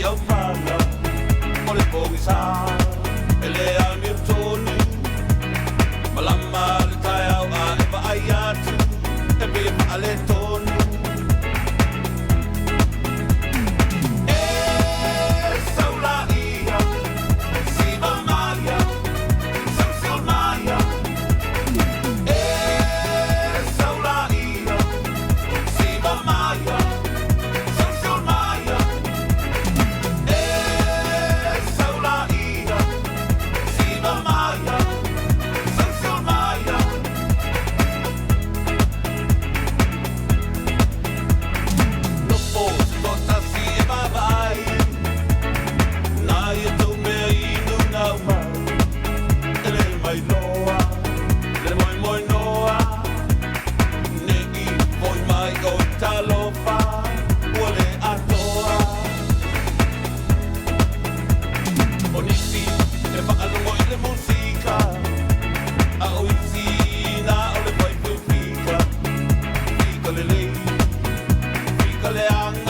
au pala o le pongisa e le amir tonu malama le tai au a e va ai atu e pe pa le tonu e saula ia si va maia sa maia e saula ia si va maia sa maia e saula ia si va maia sa maia no posso botar si e vai na e tu me inu na mai ele mai noa le moi noa ne i moi mai o talofa ole atoa onisi e whakalungo i le musika a oisi na o le pai fika fika le lei fika le anga